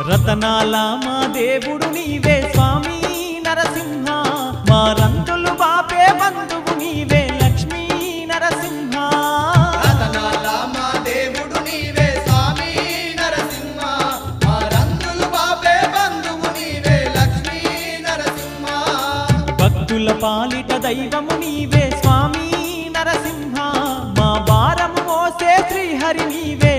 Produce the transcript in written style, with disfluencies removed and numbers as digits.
రతనాల మా దేవుడు నీవే స్వామి నరసింహ, మా రందులు బాపే బంధువు నీవే లక్ష్మీ నరసింహ. రతనాల మా దేవుడు నీవే స్వామి నరసింహ, మా రందులు బాపే బంధువు నీవే లక్ష్మీ నరసింహ. భక్తుల పాలిట దైవము నీవే స్వామి నరసింహ, మా భారము మోసే శ్రీహరి నీవే